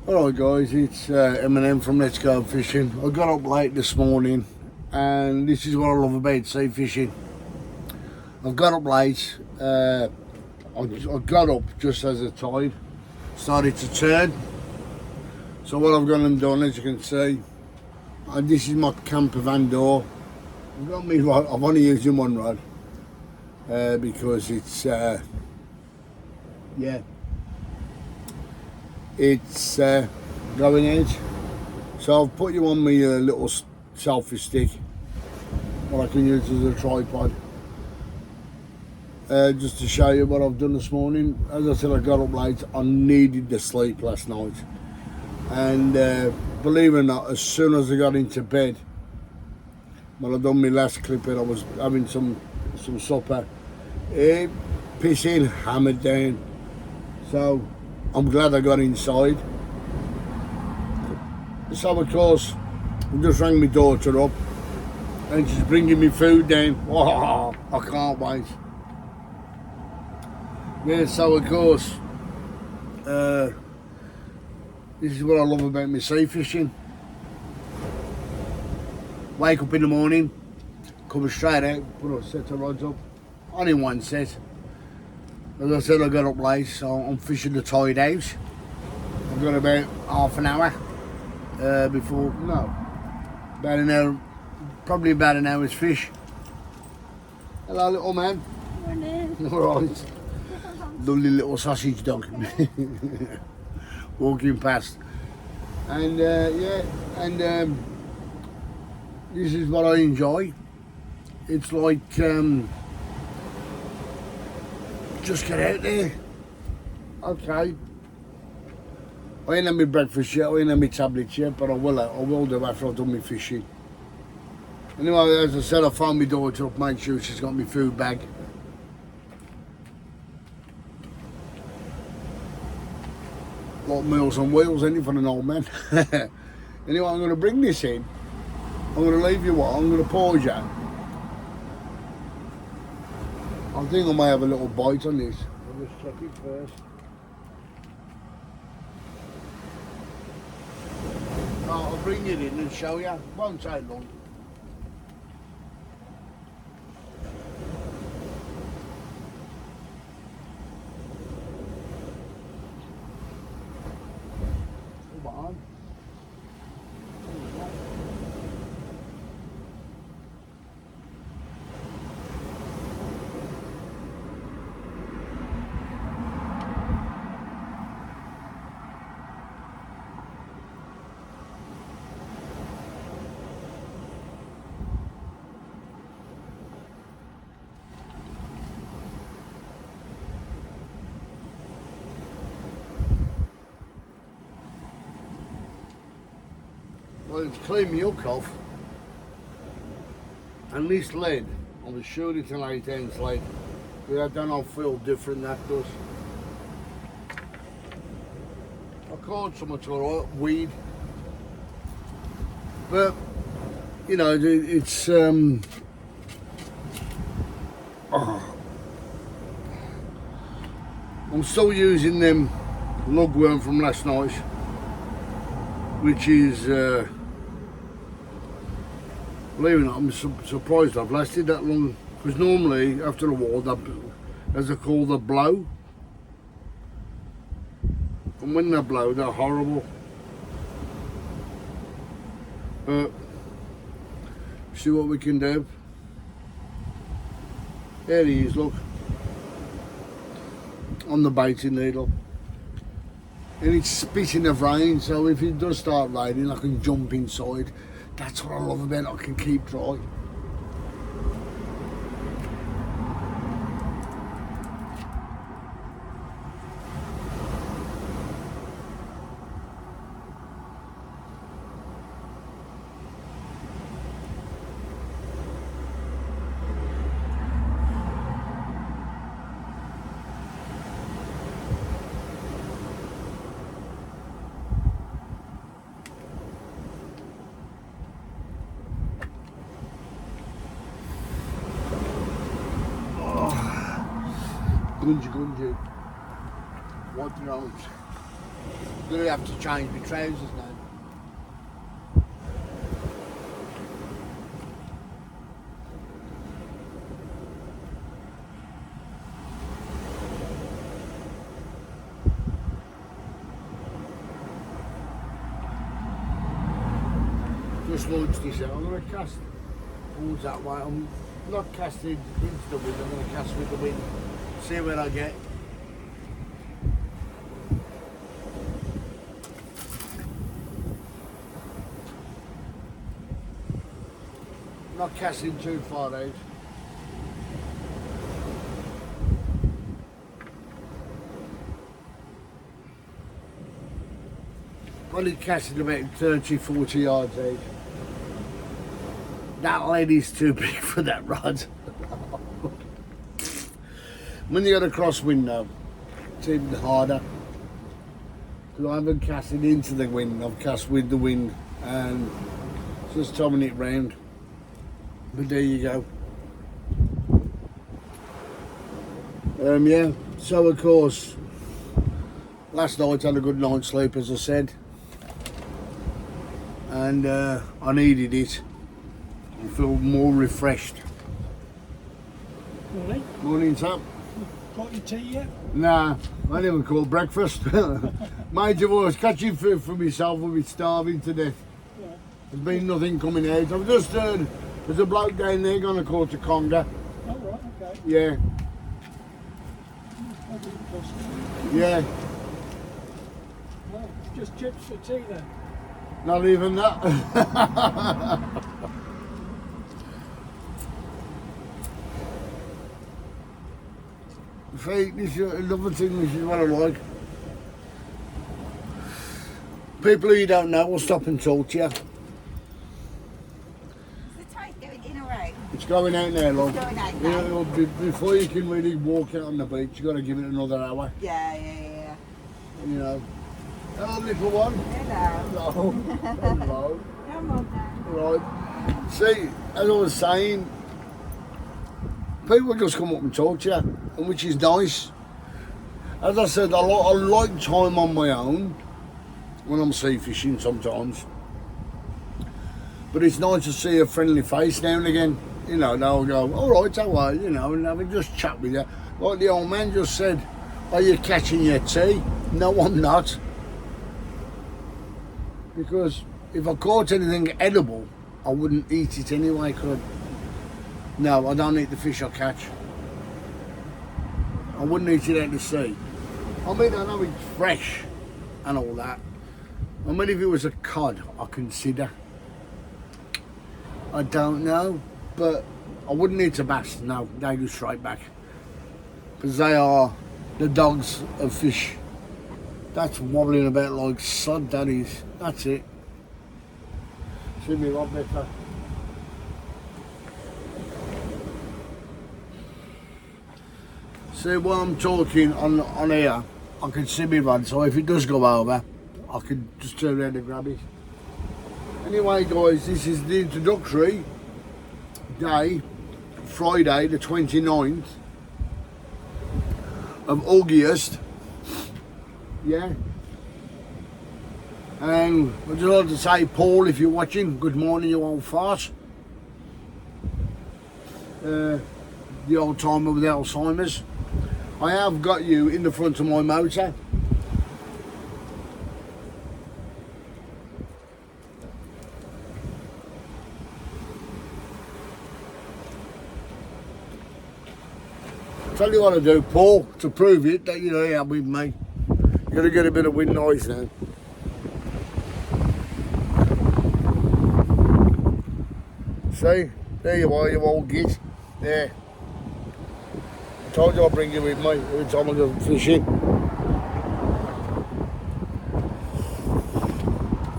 Alright guys, it's Eminem from Let's Go Fishing. I got up late this morning and this is what I love about sea fishing. I've got up late, I got up just as the tide started to turn. So what I've gone and done, as you can see, and this is my camper van door. I've got me rod, I've only used one rod because it's it's going out. So I've put you on my little selfie stick, what I can use as a tripod, just to show you what I've done this morning. As I said, I got up late. I needed the sleep last night, and believe it or not, as soon as I got into bed, when I done my last clipping, I was having some supper. Pissing hammered down. So I'm glad I got inside. So of course, I just rang my daughter up and she's bringing me food down. Oh, I can't wait. Yeah, so of course, this is what I love about my sea fishing. Wake up in the morning, come straight out, put a set of rods up. Only one set. As I said, I got up late, so I'm fishing the tide out. I've got about half an hour before, no, about an hour, probably about an hour's fish. Hello, little man. Morning. All right. Lovely little sausage dog walking past. And this is what I enjoy. It's like just get out there. Okay. I ain't had my breakfast yet, I ain't had my tablets yet, but I will do after I've done my fishing. Anyway, as I said, I phoned my daughter up, made sure she's got my food bag. Like Meals on Wheels, ain't it, for an old man? Anyway, I'm going to bring this in. I'm going to leave you what? I'm going to pause you. I think I may have a little bite on this. I'll just check it first. Oh, I'll bring it in and show you. Won't take long. Come on. Well, it's cleaned me up off. And this lead, I was sure it's an 8-ounce lead. But I don't know, feel different, that does. I caught so much alright, weed. But, you know, it's, I'm still using them lugworm from last night, which is, believe it or not, I'm surprised I've lasted that long. Because normally, after a while, as they call the blow. And when they blow, they're horrible. But, see what we can do. There he is, look. On the baiting needle. And it's spitting of rain, so if it does start raining, I can jump inside. That's what I love about it, I can keep dry. Gunji, wipe your arms. Gonna have to change my trousers now. Just launched this out. I'm gonna cast towards that way. I'm not casting into the wind, I'm gonna cast with the wind. See where I get. Not casting too far out. Probably casting about 30-40 yards out. That lady's too big for that rod. When you got a cross window, it's even harder. Because I haven't cast it into the wind, I've cast with the wind and just topping it round. But there you go. Yeah, so of course, last night I had a good night's sleep, as I said. And I needed it. I feel more refreshed. Morning. Morning, Sam. Got your tea yet? Nah, I didn't even call breakfast. Mind you, I was catching food for myself, I'll be starving to death. Yeah. There's been nothing coming out. I've just heard there's a bloke down there going to call to Conga. Oh, right, okay. Yeah, That didn't cost me. yeah, No, just chips for tea then. not even that. See, this is another thing, this is what I like. People who you don't know will stop and talk to you. Is the tide going in or out? It's going out now, love. It's going out You now. know, before you can really walk out on the beach, you got to give it another hour. Yeah. You know. Hello, little one. Hello. Hello. Hello. Come on now. Right. See, as I was saying, people just come up and talk to you, and which is nice. As I said, I like time on my own when I'm sea fishing sometimes. But it's nice to see a friendly face now and again. You know, they'll go, all right, how are you? You know, and have a just chat with you. Like the old man just said, are you catching your tea? No, I'm not. Because if I caught anything edible, I wouldn't eat it anyway, could I? No, I don't eat the fish I catch. I wouldn't eat it out to sea. I mean, I know it's fresh and all that. I mean, if it was a cod, I consider. I don't know, but I wouldn't eat a bass. No, they go straight back. Because they are the dogs of fish. That's wobbling about like sod, that is. That's it. See me a lot better. See, while I'm talking on here, I can see me rod, so if it does go over, I can just turn around and grab it. Anyway, guys, this is the introductory day, Friday the 29th of August. Yeah. And I'd just like to say, Paul, if you're watching, good morning, you old fart. The old timer with Alzheimer's. I have got you in the front of my motor. Tell you what I do, Paul, to prove it that you're here with me. You're going to get a bit of wind noise now. See, there you are, you old git. There. I told you I'll bring you with me every time I go fishing.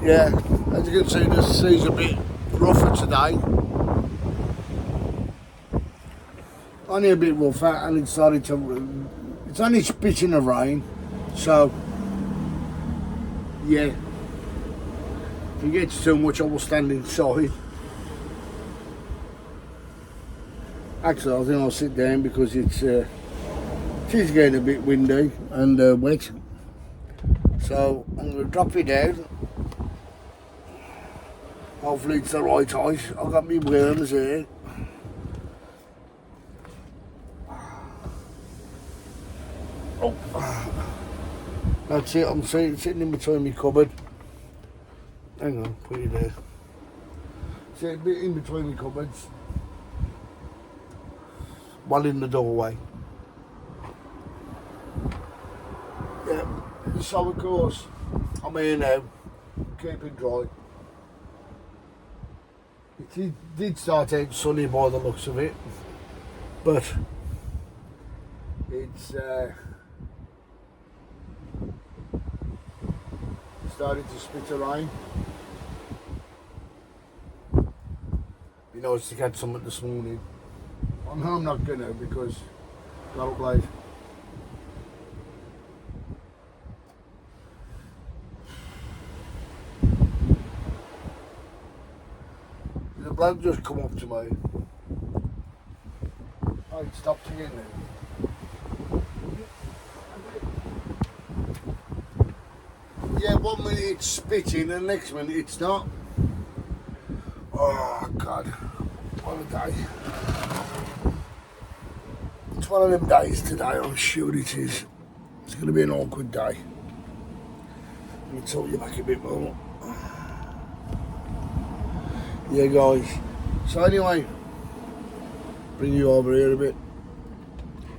Yeah, as you can see, the sea's a bit rougher today. Only a bit rougher, and it started to. It's only spitting the rain, so yeah. If it gets too much, I will stand inside. Actually, I think I'll sit down because it's getting a bit windy and wet. So I'm going to drop it down. Hopefully it's the right height. I've got my worms here. Oh, that's it. I'm sitting in between my cupboard. Hang on, put it there. Sit a bit in between my cupboards. One in the doorway. Yeah, so of course, I'm here now, keep it dry. It did start out sunny by the looks of it, but it's started to spit a rain. Be nice to catch something this morning. I'm not gonna because got up late. The bloke just come up to me. Oh, it stopped again now. Yeah, 1 minute it's spitting and the next minute it's not. Oh God, what a day. It's one of them days today, I'm sure it is. It's going to be an awkward day. Let me tilt you back a bit more. Yeah guys, so anyway, bring you over here a bit.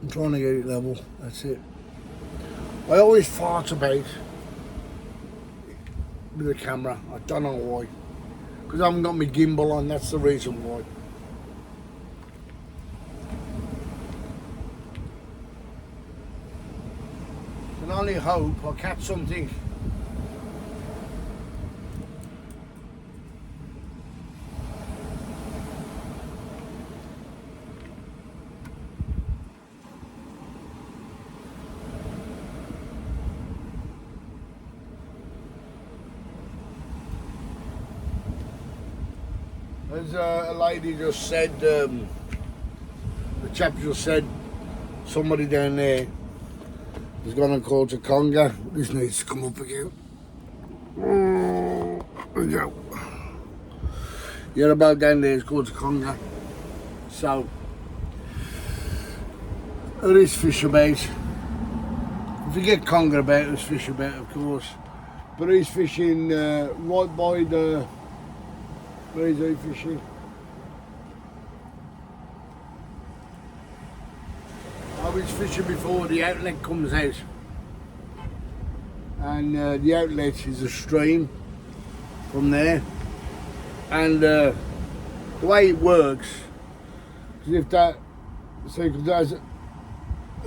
I'm trying to get it level, that's it. I always fart about with the camera, I don't know why. Because I haven't got my gimbal on, that's the reason why. I can only hope I catch something. As a lady just said, the chap just said, somebody down there is going to call to Conga. This needs to come up again. There we go. Yeah, about down there is called to Conga. So, there is fish about. If you get Conga about, there's fish about, of course. But he's fishing right by the... Where is he fishing? I was fishing before the outlet comes out. And the outlet is a stream from there. And the way it works is if that, so there's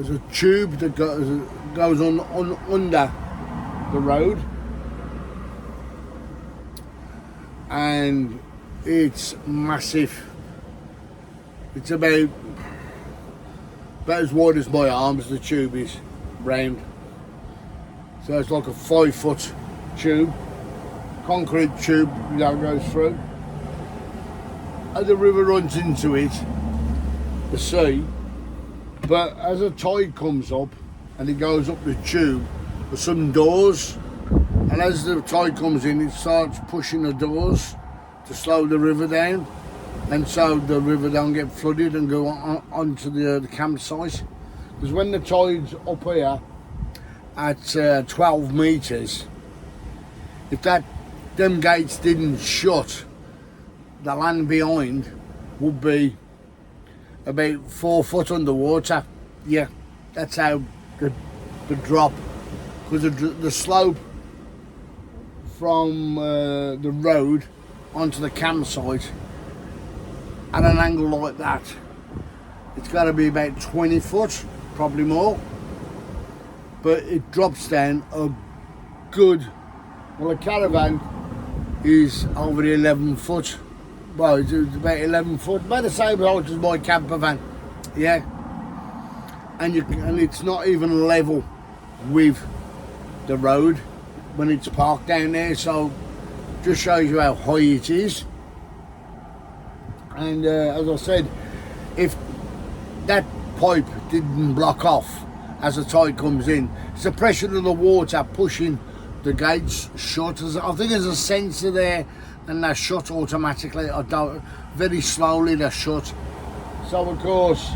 a tube that goes on under the road. And it's massive. It's about as wide as my arms, the tube is round. So it's like a 5-foot tube, concrete tube that goes through. And the river runs into it, the sea, but as a tide comes up and it goes up the tube, there's some doors, and as the tide comes in, it starts pushing the doors to slow the river down, and so the river don't get flooded and go onto the campsite. Because when the tide's up here at 12 metres, if them gates didn't shut, the land behind would be about 4 foot underwater. Yeah, that's how the drop, because the slope from the road onto the campsite at an angle like that, it's got to be about 20 foot, probably more, but it drops down a good, well, a caravan is over 11 foot, well, it's about 11 foot, about the same height as my camper van, yeah, and it's not even level with the road when it's parked down there, so just shows you how high it is. And as I said, if that pipe didn't block off as the tide comes in, it's the pressure of the water pushing the gates shut. I think there's a sensor there, and they're shut automatically. I don't. Very slowly they're shut. So of course,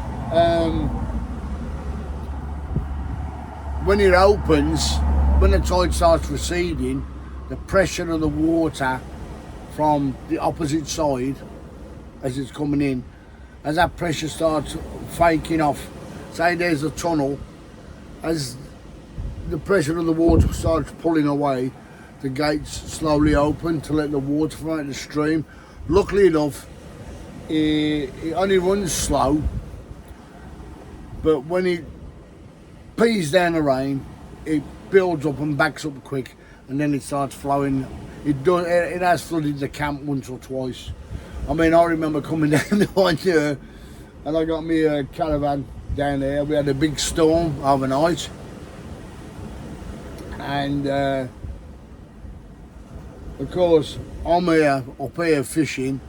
when it opens, when the tide starts receding, the pressure of the water from the opposite side, as it's coming in, as that pressure starts faking off, say there's a tunnel, as the pressure of the water starts pulling away, the gates slowly open to let the water from out the stream. Luckily enough, it only runs slow, but when it pees down the rain, it builds up and backs up quick, and then it starts flowing. It has flooded the camp once or twice. I mean, I remember coming down the one year, and I got me a caravan down there. We had a big storm overnight, and of course I'm up here fishing.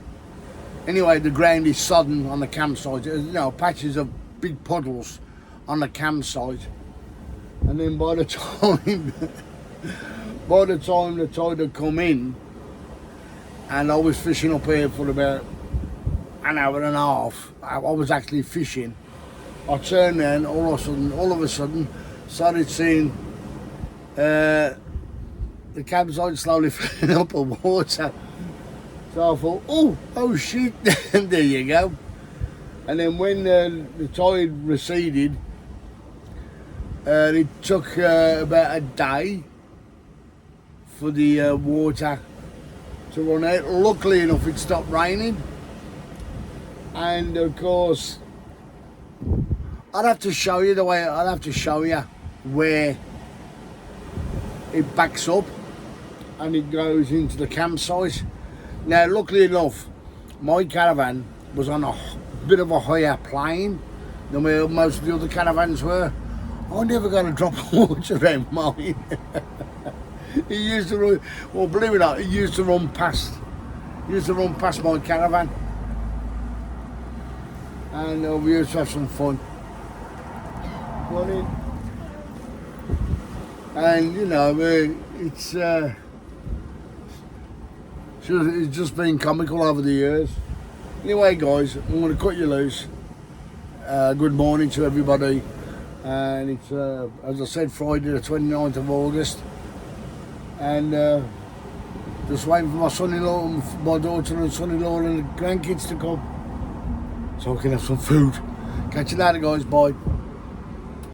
Anyway, the ground is sodden on the campsite. There's, patches of big puddles on the campsite, and then by the time the tide had come in, and I was fishing up here for about an hour and a half. I was actually fishing. I turned there, and all of a sudden, started seeing the campsite slowly filling up with water. So I thought, oh shit, there you go. And then when the tide receded, it took about a day for the water to run out. Luckily enough, it stopped raining, and of course I'd have to show you where it backs up and it goes into the campsite. Now luckily enough, my caravan was on a bit of a higher plane than where most of the other caravans were. I never got a drop of water around mine. He used to run, well, believe it or not, he used to run past my caravan, and we used to have some fun. And it's just been comical over the years. Anyway, guys, I'm going to cut you loose. Good morning to everybody, and it's as I said, Friday the 29th of August. And just waiting for my son-in-law and my daughter and son-in-law and the grandkids to come so I can have some food. Catch you later, guys. Bye.